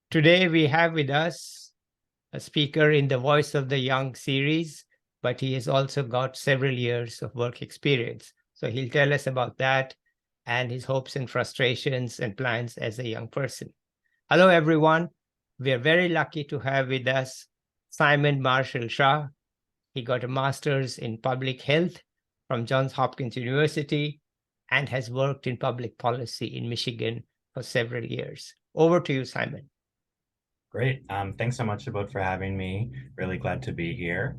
Today we have with us a speaker in the Voice of the Young series, but he has also got several years of work experience. So he'll tell us about that and his hopes and frustrations and plans as a young person. Hello, everyone. We are very lucky to have with us Simon Marshall Shah. He got a master's in public health from Johns Hopkins University and has worked in public policy in Michigan for several years. Over to you, Simon. Great. Thanks so much, Subodh, for having me. Really glad to be here.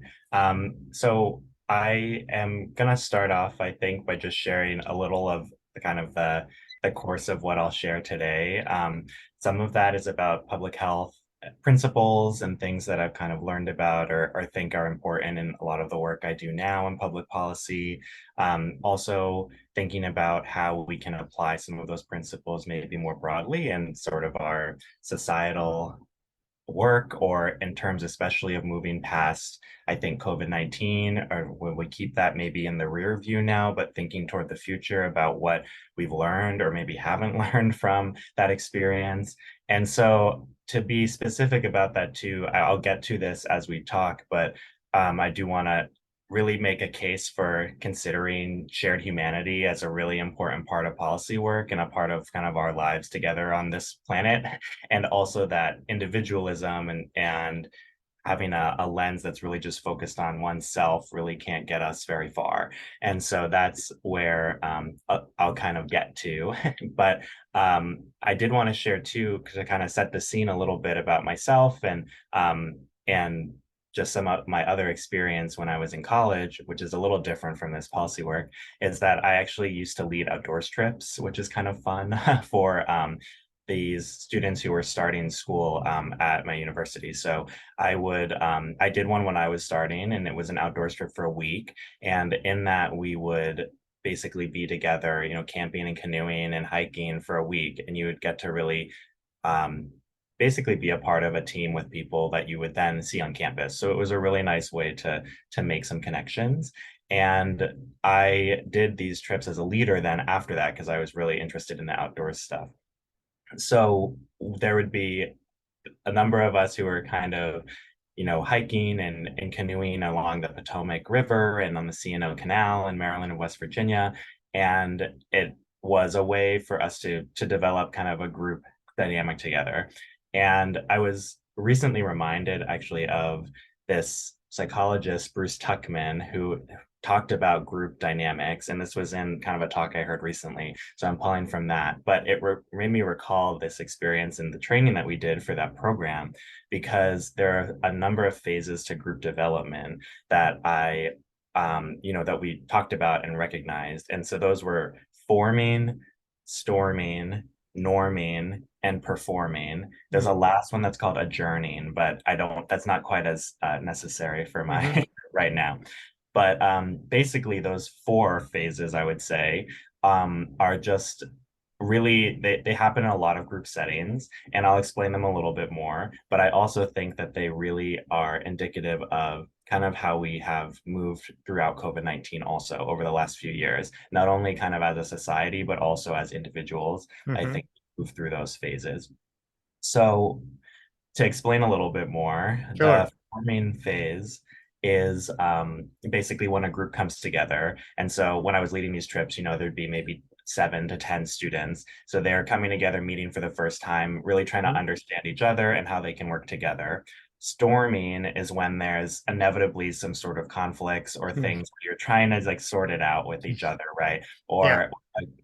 So I am gonna start off, I think, by just sharing a little of the course of what I'll share today. Some of that is about public health principles and things that I've kind of learned about or think are important in a lot of the work I do now in public policy. Also thinking about how we can apply some of those principles maybe more broadly in sort of our societal work, or in terms especially of moving past, I think, COVID-19, or when we keep that maybe in the rear view now, but thinking toward the future about what we've learned or maybe haven't learned from that experience. And so to be specific about that too, I'll get to this as we talk, but I do want to really make a case for considering shared humanity as a really important part of policy work and a part of kind of our lives together on this planet. And also that individualism and having a lens that's really just focused on oneself really can't get us very far. And so that's where I'll kind of get to. But I did want to share too, to kind of set the scene a little bit about myself and just some of my other experience when I was in college, which is a little different from this policy work, is that I actually used to lead outdoors trips, which is kind of fun for these students who were starting school at my university. So I did one when I was starting, and it was an outdoors trip for a week. And in that, we would basically be together, camping and canoeing and hiking for a week. And you would get to really um, basically be a part of a team with people that you would then see on campus. So it was a really nice way to make some connections. And I did these trips as a leader then after that, because I was really interested in the outdoors stuff. So there would be a number of us who were kind of, hiking and canoeing along the Potomac River and on the C&O Canal in Maryland and West Virginia. And it was a way for us to develop kind of a group dynamic together. And I was recently reminded actually of this psychologist, Bruce Tuckman, who talked about group dynamics. And this was in kind of a talk I heard recently. So I'm pulling from that. But it made me recall this experience in the training that we did for that program, because there are a number of phases to group development that that we talked about and recognized. And so those were forming, storming, norming, and performing. There's a last one that's called adjourning, but that's not quite as necessary for my right now. But basically those four phases, I would say, are just really, they happen in a lot of group settings, and I'll explain them a little bit more. But I also think that they really are indicative of kind of how we have moved throughout COVID-19 also over the last few years, not only kind of as a society, but also as individuals. I think move through those phases. So to explain a little bit more, Sure. the forming phase is basically when a group comes together. And so when I was leading these trips, there'd be maybe 7 to 10 students. So they're coming together, meeting for the first time, really trying to understand each other and how they can work together. Storming is when there's inevitably some sort of conflicts or things where you're trying to like sort it out with each other, right? Yeah. Or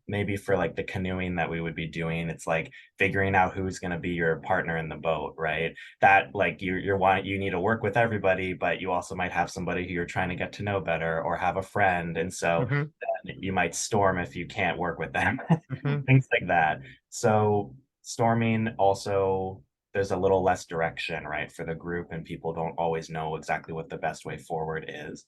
maybe for like the canoeing that we would be doing, it's like figuring out who's going to be your partner in the boat, right? That like you need to work with everybody, but you also might have somebody who you're trying to get to know better or have a friend, and so then you might storm if you can't work with them. Things like that. So storming also, there's a little less direction, right, for the group, and people don't always know exactly what the best way forward is.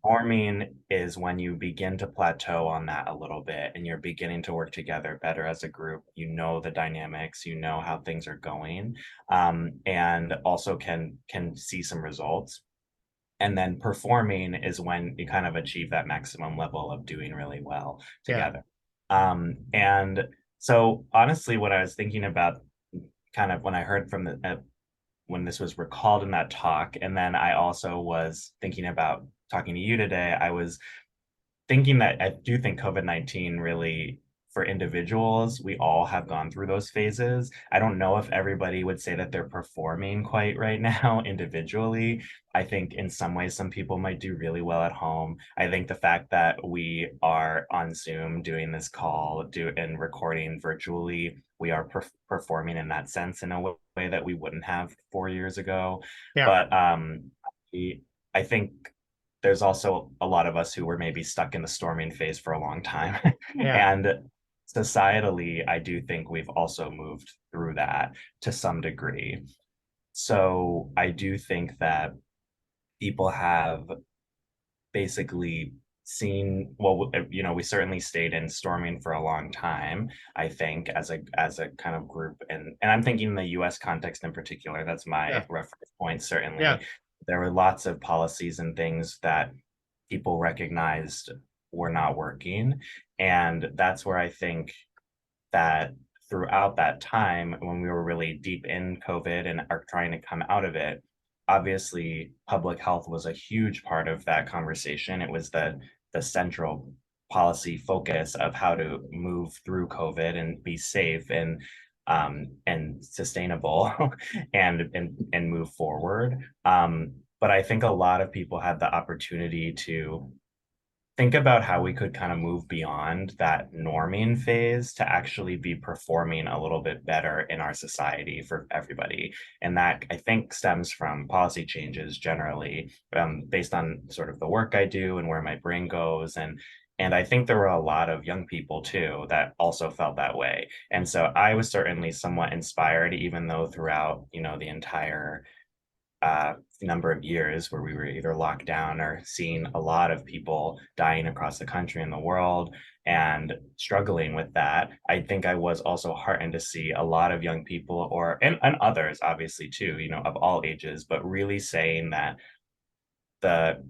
Forming is when you begin to plateau on that a little bit and you're beginning to work together better as a group. You know the dynamics, you know how things are going, and also can see some results. And then performing is when you kind of achieve that maximum level of doing really well Yeah. together. And so honestly, what I was thinking about kind of when I heard from the when this was recalled in that talk, and then I also was thinking about talking to you today, I was thinking that I do think COVID-19 really, for individuals, we all have gone through those phases. I don't know if everybody would say that they're performing quite right now individually. I think in some ways, some people might do really well at home. I think the fact that we are on Zoom doing this call and recording virtually, we are performing in that sense in a way that we wouldn't have 4 years ago. Yeah, But I think there's also a lot of us who were maybe stuck in the storming phase for a long time. yeah. And societally, I do think we've also moved through that to some degree. So I do think that people have basically seen, well, we certainly stayed in storming for a long time, I think, as a kind of group. And I'm thinking in the US context in particular, that's my Yeah, reference point, yeah. certainly. There were lots of policies and things that people recognized were not working. And that's where I think that throughout that time, when we were really deep in COVID and are trying to come out of it, obviously public health was a huge part of that conversation. It was the central policy focus of how to move through COVID and be safe and sustainable and move forward. But I think a lot of people had the opportunity to think about how we could kind of move beyond that norming phase to actually be performing a little bit better in our society for everybody. And that I think stems from policy changes generally, based on sort of the work I do and where my brain goes. And I think there were a lot of young people too that also felt that way. And so I was certainly somewhat inspired, even though throughout, the entire number of years where we were either locked down or seeing a lot of people dying across the country and the world and struggling with that. I think I was also heartened to see a lot of young people and others obviously too, of all ages, but really saying that the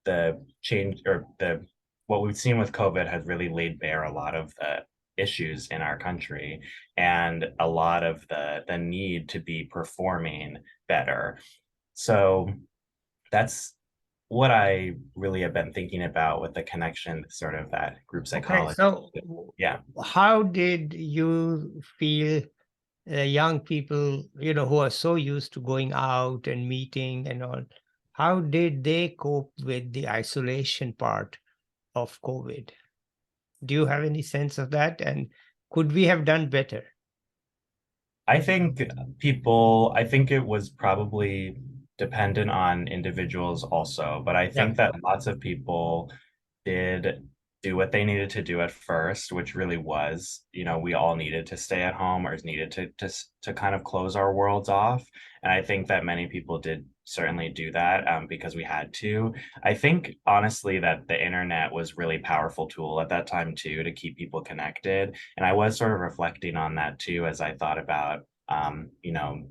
the change or the what we've seen with COVID has really laid bare a lot of the issues in our country and a lot of the need to be performing better. So that's what I really have been thinking about with the connection, sort of that group Okay, psychology. so Yeah. how did you feel young people, who are so used to going out and meeting and all, how did they cope with the isolation part of COVID? Do you have any sense of that? And could we have done better? I think it was probably dependent on individuals also, but I Yeah, think that lots of people did do what they needed to do at first, which really was, we all needed to stay at home or needed to kind of close our worlds off. And I think that many people did certainly do that because we had to. I think honestly that the internet was really powerful tool at that time too to keep people connected. And I was sort of reflecting on that too as I thought about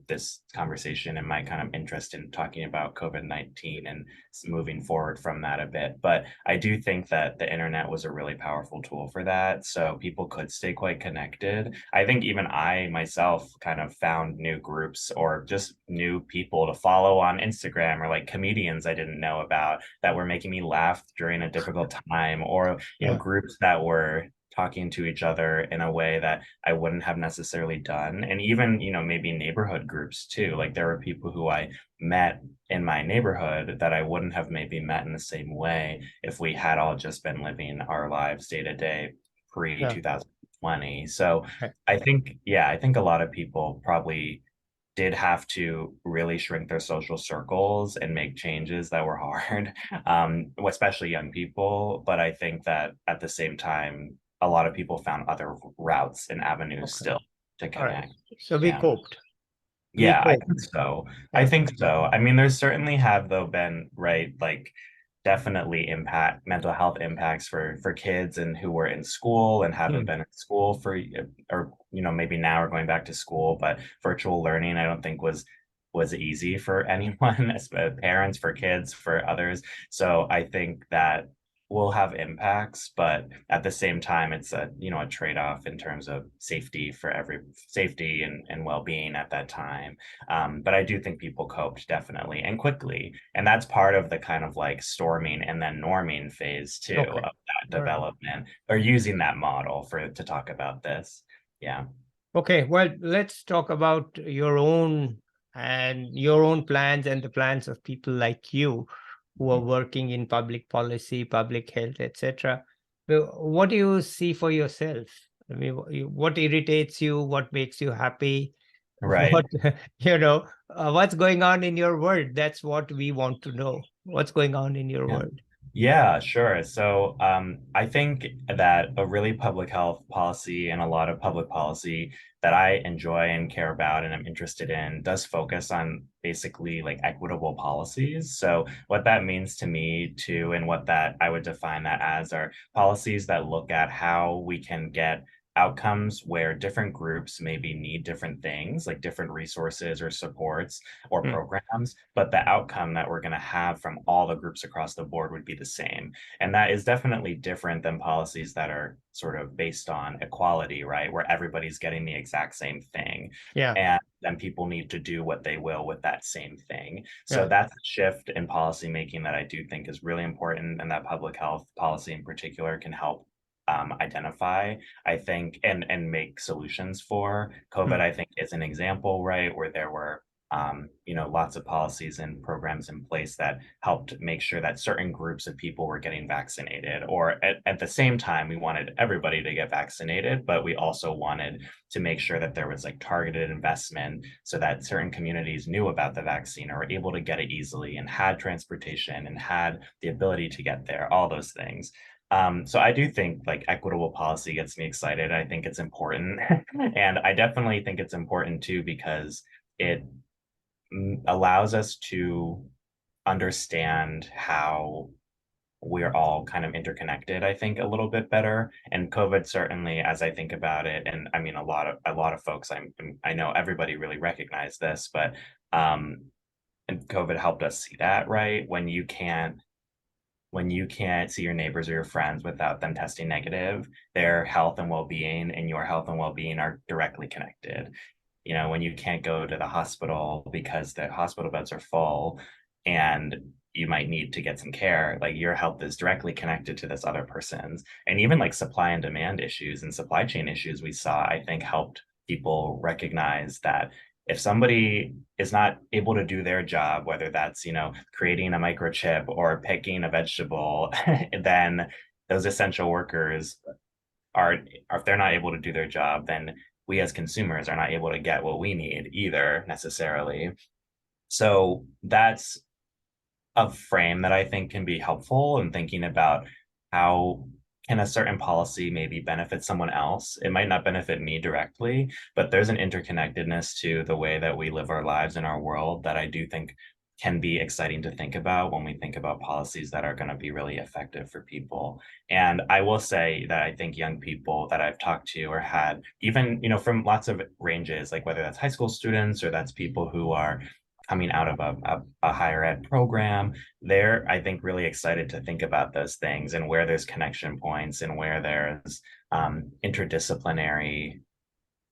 this conversation and my kind of interest in talking about COVID-19 and moving forward from that a bit. But I do think that the internet was a really powerful tool for that. So people could stay quite connected. I think even I myself kind of found new groups or just new people to follow on Instagram or like comedians I didn't know about that were making me laugh during a difficult time or, yeah, groups that were talking to each other in a way that I wouldn't have necessarily done. And even, maybe neighborhood groups too. Like there were people who I met in my neighborhood that I wouldn't have maybe met in the same way if we had all just been living our lives day to day pre yeah. 2020. So Okay. I think a lot of people probably did have to really shrink their social circles and make changes that were hard, especially young people. But I think that at the same time, a lot of people found other routes and avenues Okay. still to All right. connect. So we Yeah. coped. We Yeah, I coped. think so. I Yeah. think so. I mean, there's certainly have though been, right, like definitely mental health impacts for kids and who were in school and haven't Hmm. been in school or maybe now are going back to school, but virtual learning I don't think was easy for anyone, as parents, for kids, for others. So I think that will have impacts, but at the same time, it's a a trade-off in terms of safety for every safety and well-being at that time. But I do think people coped definitely and quickly, and that's part of the kind of like storming and then norming phase too Okay. of that All right. development, or using that model for to talk about this. Yeah. Okay, well, let's talk about your own plans and the plans of people like you who are working in public policy, public health, etc. Well, what do you see for yourself? I mean, what irritates you? What makes you happy? Right. What, what's going on in your world? That's what we want to know. What's going on in your Yeah. world? Yeah, sure. So I think that a really public health policy and a lot of public policy that I enjoy and care about and I'm interested in does focus on basically like equitable policies. So what that means to me too, and what that I would define that as are policies that look at how we can get outcomes where different groups maybe need different things, like different resources or supports or Hmm. programs, but the outcome that we're going to have from all the groups across the board would be the same. And that is definitely different than policies that are sort of based on equality, right? Where everybody's getting the exact same thing. Yeah, And then people need to do what they will with that same thing. So yeah, that's a shift in policy making that I do think is really important, and that public health policy in particular can help identify, I think, and make solutions for. COVID, hmm, I think, is an example, right, where there were lots of policies and programs in place that helped make sure that certain groups of people were getting vaccinated. Or at the same time, we wanted everybody to get vaccinated, but we also wanted to make sure that there was like targeted investment so that certain communities knew about the vaccine or were able to get it easily and had transportation and had the ability to get there, all those things. So I do think like equitable policy gets me excited. I think it's important. And I definitely think it's important too because it allows us to understand how we're all kind of interconnected, I think, a little bit better. And COVID certainly, as I think about it, and I mean a lot of folks I know everybody really recognized this, but um and COVID helped us see that, right? When you can't see your neighbors or your friends without them testing negative, their health and well-being and your health and well-being are directly connected. When you can't go to the hospital because the hospital beds are full and you might need to get some care, like your health is directly connected to this other person's. And even like supply and demand issues and supply chain issues we saw, I think helped people recognize that if somebody is not able to do their job, whether that's, creating a microchip or picking a vegetable, then those essential workers are if they're not able to do their job, then we as consumers are not able to get what we need either necessarily. So that's a frame that I think can be helpful in thinking about how can a certain policy maybe benefit someone else. It might not benefit me directly, but there's an interconnectedness to the way that we live our lives in our world that I do think can be exciting to think about when we think about policies that are going to be really effective for people. And I will say that I think young people that I've talked to or had, even, from lots of ranges, like whether that's high school students or that's people who are coming out of a higher ed program, they're, I think, really excited to think about those things and where there's connection points and where there's interdisciplinary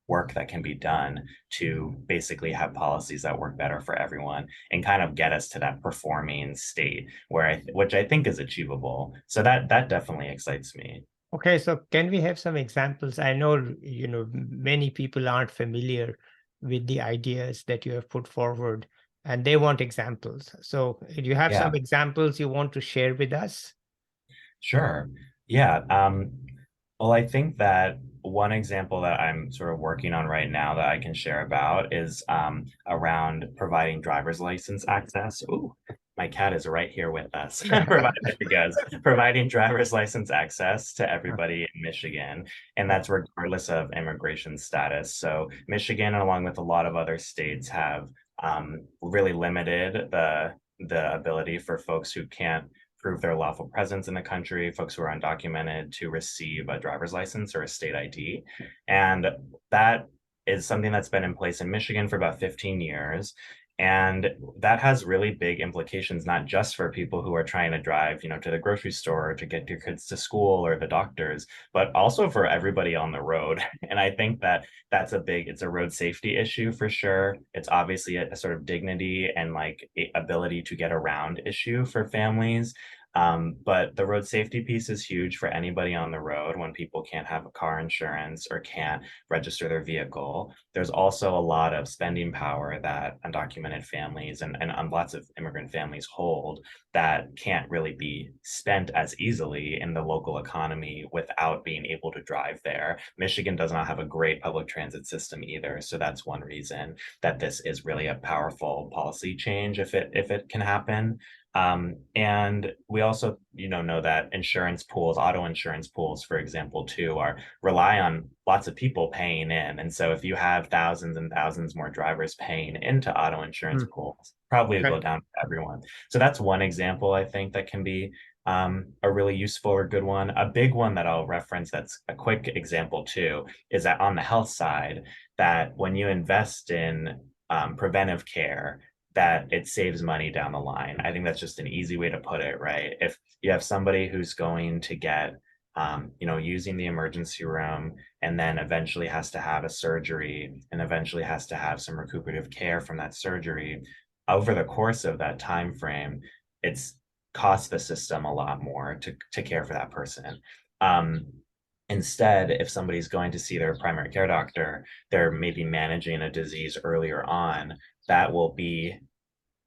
work that can be done to basically have policies that work better for everyone and kind of get us to that performing state which I think is achievable. So that definitely excites me. okay, so can we have some examples? I know, many people aren't familiar with the ideas that you have put forward and they want examples. So, do you have Yeah. some examples you want to share with us? Sure. Yeah. Well, I think that one example that I'm sort of working on right now that I can share about is around providing driver's license access. Ooh, my cat is right here with us. There he goes. Providing driver's license access to everybody in Michigan, and that's regardless of immigration status. So Michigan, along with a lot of other states, have really limited the ability for folks who can't prove their lawful presence in the country, folks who are undocumented, to receive a driver's license or a state ID. And that is something that's been in place in Michigan for about 15 years. And that has really big implications, not just for people who are trying to drive, to the grocery store or to get your kids to school or the doctors, but also for everybody on the road. And I think that it's a road safety issue for sure. It's obviously a sort of dignity and like ability to get around issue for families. But the road safety piece is huge for anybody on the road when people can't have a car insurance or can't register their vehicle. There's also a lot of spending power that undocumented families and lots of immigrant families hold that can't really be spent as easily in the local economy without being able to drive there. Michigan does not have a great public transit system either. So that's one reason that this is really a powerful policy change if it can happen. And we also, know that insurance pools, auto insurance pools, for example, too, rely on lots of people paying in. And so if you have thousands and thousands more drivers paying into auto insurance pools, probably will go down for everyone. So that's one example I think that can be a really useful or good one. A big one that I'll reference that's a quick example too is that on the health side, that when you invest in preventive care, that it saves money down the line. I think that's just an easy way to put it, right? If you have somebody who's going to get, using the emergency room and then eventually has to have a surgery and eventually has to have some recuperative care from that surgery, over the course of that time frame, it's costs the system a lot more to care for that person. Instead, if somebody's going to see their primary care doctor, they're maybe managing a disease earlier on, that will be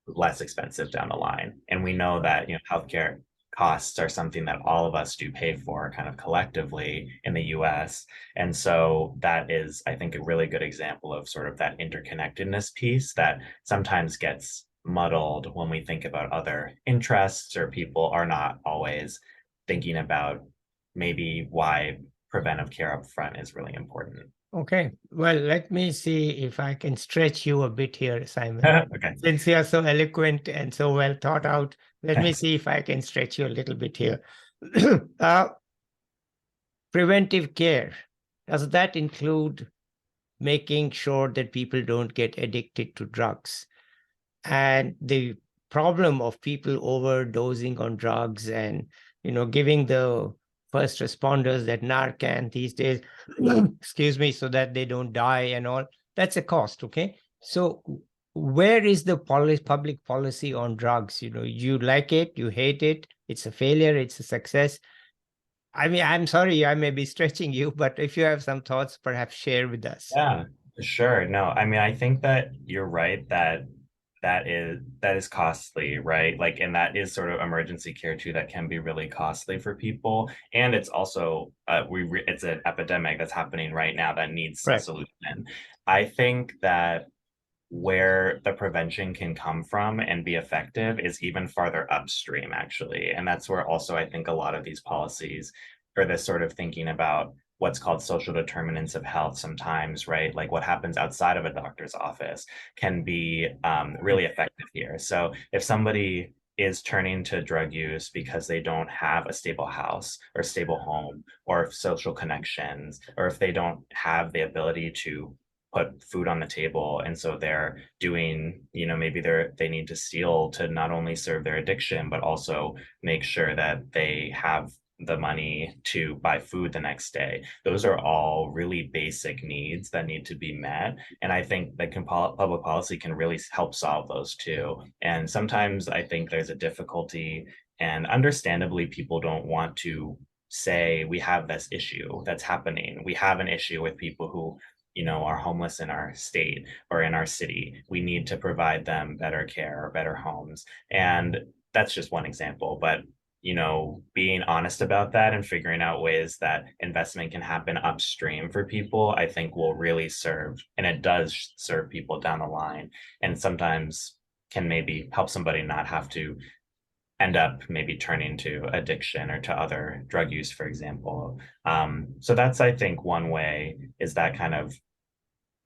less expensive down the line. And we know that, healthcare costs are something that all of us do pay for kind of collectively in the US. And so that is, I think, a really good example of sort of that interconnectedness piece that sometimes gets muddled when we think about other interests, or people are not always thinking about maybe why preventive care up front is really important. Okay, well, let me see if I can stretch you a bit here, Simon. Okay. Since you are so eloquent and so well thought out, let me Thanks. see if I can stretch you a little bit here. Preventive care, does that include making sure that people don't get addicted to drugs? And the problem of people overdosing on drugs and, giving the first responders that Narcan these days, excuse me, so that they don't die and all, that's a cost, okay? So where is the public policy on drugs? You like it, you hate it, it's a failure, it's a success. I mean, I'm sorry, I may be stretching you, but if you have some thoughts, perhaps share with us. Yeah, sure. No, I mean, I think that you're right that that is costly, right? Like, and that is sort of emergency care too, that can be really costly for people. And it's also it's an epidemic that's happening right now that needs a Right. solution. I think that where the prevention can come from and be effective is even farther upstream, actually. And that's where also I think a lot of these policies, or this sort of thinking about what's called social determinants of health sometimes, right? Like what happens outside of a doctor's office can be really effective here. So if somebody is turning to drug use because they don't have a stable house or stable home or social connections, or if they don't have the ability to put food on the table, and so they're doing, maybe they need to steal to not only serve their addiction but also make sure that they have the money to buy food the next day. Those are all really basic needs that need to be met, and I think that public policy can really help solve those too. And sometimes I think there's a difficulty, and understandably people don't want to say we have this issue that's happening. We have an issue with people who are homeless in our state or in our city. We need to provide them better care or better homes. And that's just one example. But, being honest about that and figuring out ways that investment can happen upstream for people, I think will really serve, and it does serve people down the line. And sometimes can maybe help somebody not have to end up maybe turning to addiction or to other drug use, for example. So that's, I think, one way is that kind of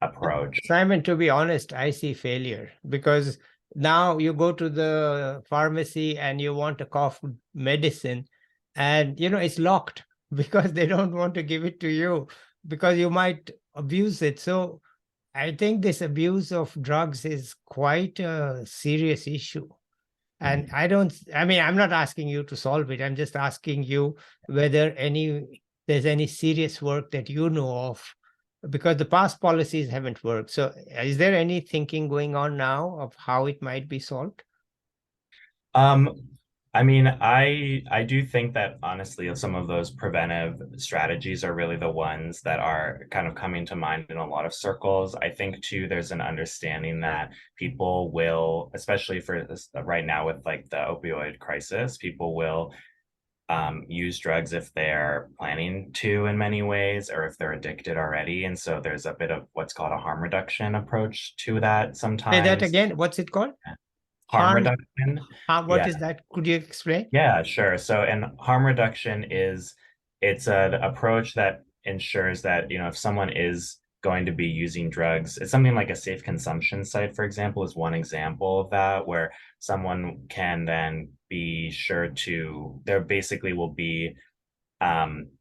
approach. Simon, to be honest, I see failure, because now you go to the pharmacy and you want a cough medicine, and it's locked because they don't want to give it to you because you might abuse it. So I think this abuse of drugs is quite a serious issue. And I mean, I'm not asking you to solve it. I'm just asking you whether there's any serious work that you know of, because the past policies haven't worked. So is there any thinking going on now of how it might be solved? Um, I mean, I do think that honestly, some of those preventive strategies are really the ones that are kind of coming to mind in a lot of circles. I think too, there's an understanding that people will, especially for this right now with like the opioid crisis, people will use drugs if they're planning to in many ways, or if they're addicted already. And so there's a bit of what's called a harm reduction approach to that Say that sometimes. again. What's it called? Harm Harm. reduction. What Yeah. is that? Could you explain? Yeah, sure. So, and harm reduction is it's an approach that ensures that, if someone is going to be using drugs, it's something like a safe consumption site, for example, is one example of that, where someone can then be sure to, there basically will be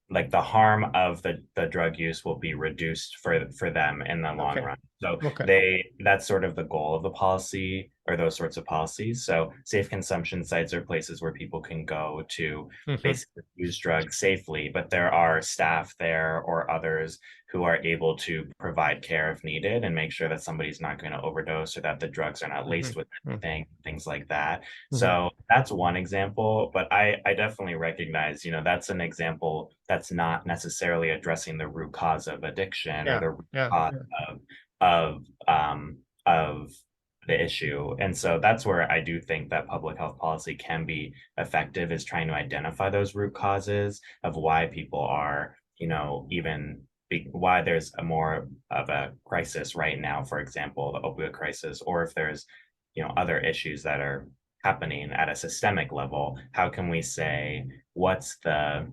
like the harm of the drug use will be reduced for them in the long Okay. run. So Okay. that's sort of the goal of the policy or those sorts of policies. So safe consumption sites are places where people can go to Mhm. basically use drugs safely, but there are staff there or others who are able to provide care if needed and make sure that somebody's not going to overdose or that the drugs are not laced Mhm. with Mhm. anything, things like that. Mhm. So that's one example, but I definitely recognize, that's an example that's not necessarily addressing the root cause of addiction or Yeah. the root Yeah. cause Yeah. of of um of the issue. And so that's where I do think that public health policy can be effective, is trying to identify those root causes of why people are, even why there's a more of a crisis right now, for example, the opioid crisis, or if there's, other issues that are happening at a systemic level. How can we say what's the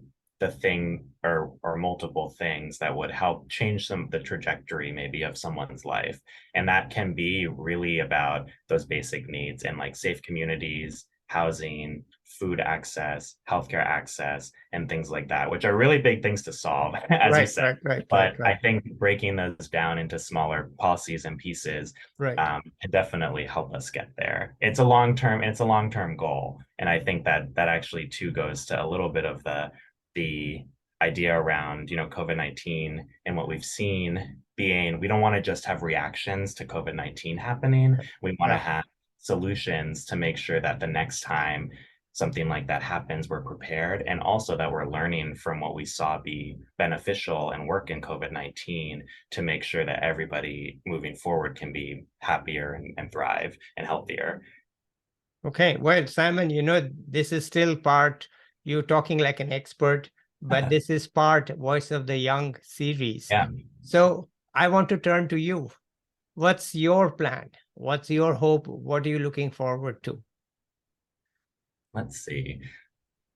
thing or multiple things that would help change the trajectory maybe of someone's life? And that can be really about those basic needs and like safe communities, housing, food access, healthcare access, and things like that, which are really big things to solve, as you Right. said. Right. Right. Right. But I Right. think breaking those down into smaller policies and pieces Right. can definitely help us get there. It's a long-term goal. And I think that that actually too goes to a little bit of the idea around, COVID-19 and what we've seen being, we don't want to just have reactions to COVID-19 happening. We want to Yeah. have solutions to make sure that the next time something like that happens, we're prepared, and also that we're learning from what we saw be beneficial and work in COVID-19 to make sure that everybody moving forward can be happier and thrive and healthier. Okay. Well, Simon, this is still part, you're talking like an expert, but this is part Voice of the Young series. Yeah, So I want to turn to you. What's your plan? What's your hope? What are you looking forward to? let's see.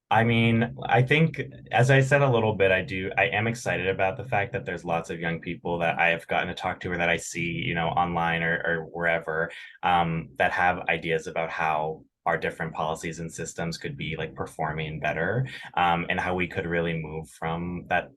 I mean, I think, as I said a little bit, I am excited about the fact that there's lots of young people that I have gotten to talk to or that I see, online or wherever, that have ideas about how our different policies and systems could be like performing better, and how we could really move from that,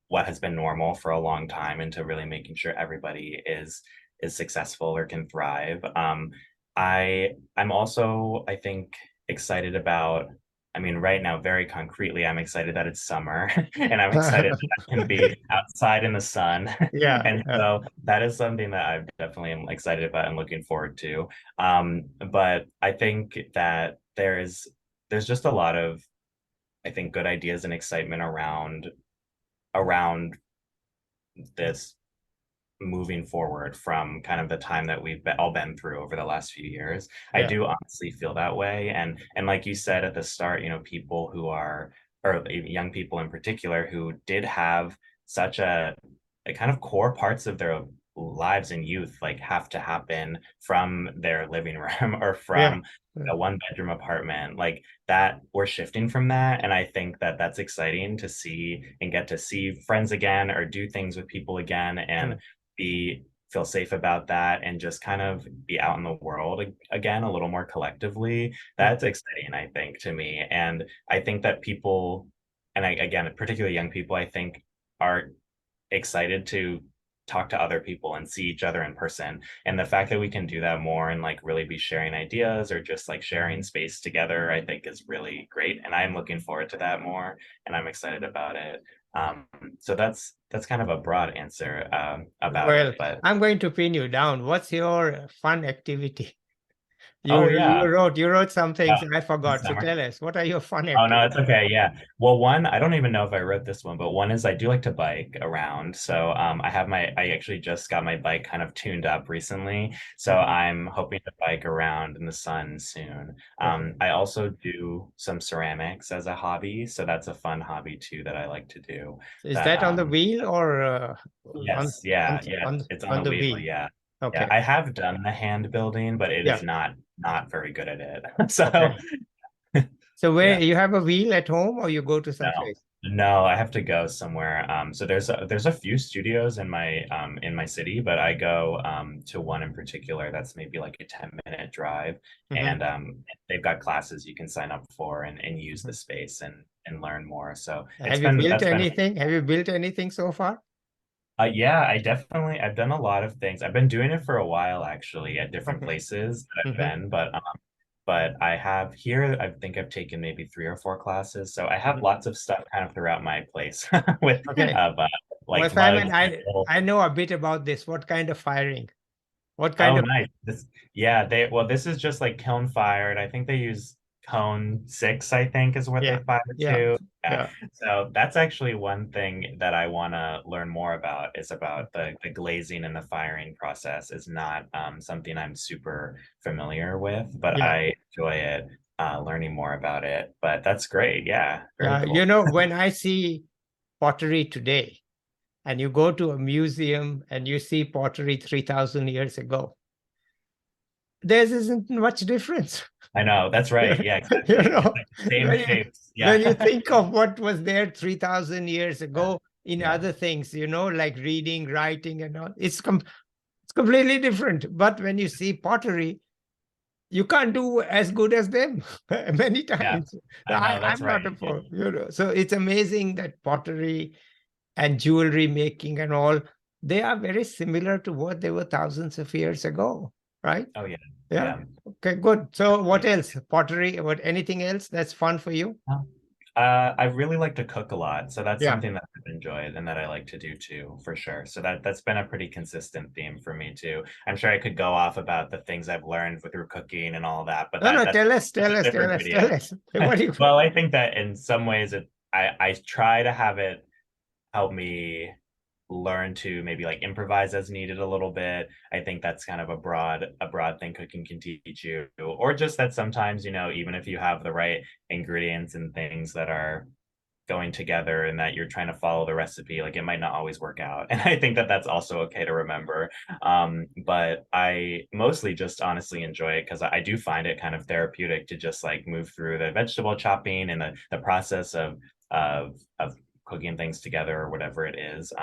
what has been normal for a long time, into really making sure everybody is successful or can thrive. I'm also, I think, excited about, I mean, right now, very concretely, I'm excited that it's summer and I'm excited that I can be outside in the sun. Yeah. And so that is something that I definitely am excited about and looking forward to. But I think that there's just a lot of, I think, good ideas and excitement around this moving forward from kind of the time that we've all been through over the last few years. I Yeah. do honestly feel that way. And like you said at the start, people who are, or young people in particular, who did have such a kind of core parts of their lives in youth, like, have to happen from their living room or Yeah. from a one bedroom apartment, like that. We're shifting from that, and I think that that's exciting to see and get to see friends again or do things with people again, and Mm, be feel safe about that, and just kind of be out in the world again a little more collectively. mm, That's exciting, I think, to me. And I think that people, and again, particularly young people, I think, are excited to talk to other people and see each other in person. And the fact that we can do that more and like really be sharing ideas or just like sharing space together, I think is really great. And I'm looking forward to that more, and I'm excited about it. Um, so that's kind of a broad answer about it. Well, But I'm going to pin you down. What's your fun activity? oh You yeah, wrote some yeah, things I in forgot. So summer. tell us, what are your fun Oh no, activities? it's okay. Yeah. Well, one, I don't even know if I wrote this one, but one is I do like to bike around. So I actually just got my bike kind of tuned up recently. So Mhm. I'm hoping to bike around in the sun soon. Okay. I also do some ceramics as a hobby. So that's a fun hobby too that I like to do. So is That that on the wheel or yes, yeah, yeah. on It's on on the the wheel, wheel? yeah. Yeah, Okay. I have done the hand building, but it Yeah. is not very good at it. So Okay. So where yeah. you have a wheel at home or you go to some No, place? no, I have to go somewhere. So there's a few studios in my city, but I go to one in particular that's maybe like a 10-minute drive, Hmm. and they've got classes you can sign up for and use the Hmm. space and learn more. So Have you built anything? Have you built anything so far? yeah, I've done a lot of things. I've been doing it for a while actually at different Okay. places that I've Hmm. been, but I have here, I think I've taken maybe 3 or 4 classes. So I have Hmm. lots of stuff kind of throughout my place with Okay. Well, like Simon, mugs, I know a bit about this. What kind of firing? What kind oh, of nice. Yeah, this is just like kiln fired. I think they use cone 6, I think is what they yeah, fire yeah, to. Yeah. yeah, So that's actually one thing that I want to learn more about is about the glazing and the firing process is not something I'm super familiar with, but yeah, I enjoy it, learning more about it. But that's great. Yeah, very yeah. cool. When I see pottery today, and you go to a museum and you see pottery 3,000 years ago, there isn't much difference. I know. That's right. Yeah, You exactly. It's know, like the same when you, shapes. when you Yeah. think of what was there 3,000 years Yeah. ago in Yeah. other things, like reading, writing, and all, it's completely different. But when you see pottery, you can't do as good as them many Yeah. times. I know. That's I'm right. not a Yeah. pro, So it's amazing that pottery and jewelry making and all, they are very similar to what they were thousands of years ago, right? Oh yeah. Yeah. Yeah. Okay, good. So what Definitely. else? Pottery, what anything else that's fun for you? I really like to cook a lot, so that's Yeah. something that I've enjoyed and that I like to do too, for sure. So that's been a pretty consistent theme for me too. I'm sure I could go off about the things I've learned through cooking and all that, but No, no, that's tell a us, tell different us, tell video. us. What do you Well, I think that in some ways I try to have it help me learn to maybe like improvise as needed a little bit. I think that's kind of a broad thing cooking can teach you, or just that sometimes, even if you have the right ingredients and things that are going together and that you're trying to follow the recipe, like it might not always work out. And I think that that's also okay to remember. But I mostly just honestly enjoy it because I do find it kind of therapeutic to just like move through the vegetable chopping and the process of cooking things together or whatever it is.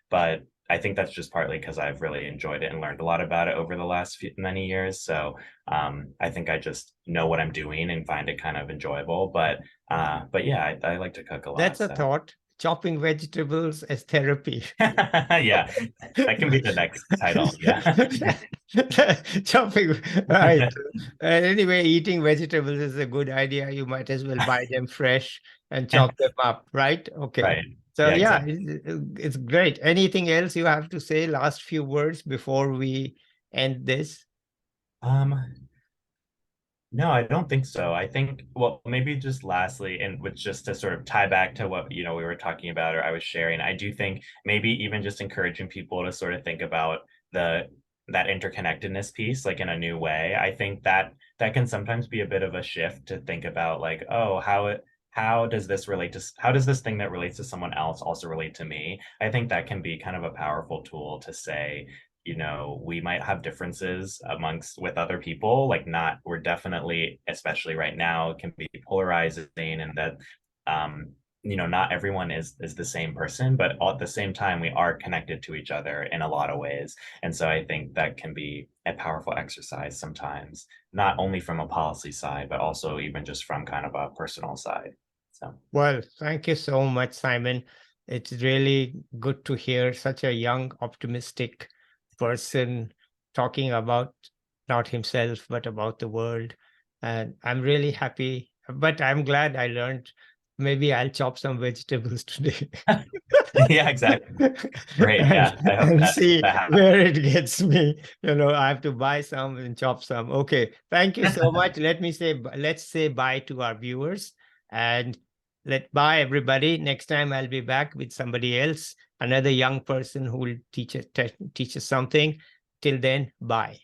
But I think that's just partly because I've really enjoyed it and learned a lot about it over the last many years. So I think I just know what I'm doing and find it kind of enjoyable. But yeah, I like to cook a That's lot. a So thought. Chopping vegetables as therapy. yeah, that can be the next title. Yeah. Chopping, right. Anyway, eating vegetables is a good idea. You might as well buy them fresh and chop them up, right? Okay. Right. So Yeah, yeah, exactly. it's great. Anything else you have to say? Last few words before we end this? Um, No, I don't think so. I think, well, maybe just lastly, and with just to sort of tie back to what, we were talking about or I was sharing, I do think maybe even just encouraging people to sort of think about the that interconnectedness piece like in a new way. I think that that can sometimes be a bit of a shift to think about like, oh, how does this how does this thing that relates to someone else also relate to me? I think that can be kind of a powerful tool to say, we might have differences amongst with other people, like not, we're definitely, especially right now, can be polarizing and that, um, not everyone is the same person, but at the same time, we are connected to each other in a lot of ways. And so I think that can be a powerful exercise sometimes, not only from a policy side, but also even just from kind of a personal side. So, Well, thank you so much, Simon. It's really good to hear such a young, optimistic person talking about not himself, but about the world. And I'm really happy, but I'm glad I learned. Maybe I'll chop some vegetables today. Yeah, exactly. Great. and Yeah, I hope and that see that happens. where it gets me. I have to buy some and chop some. Okay, thank you so much. Let's say bye to our viewers, and bye everybody. Next time I'll be back with somebody else, another young person who will teach us something. Till then, bye.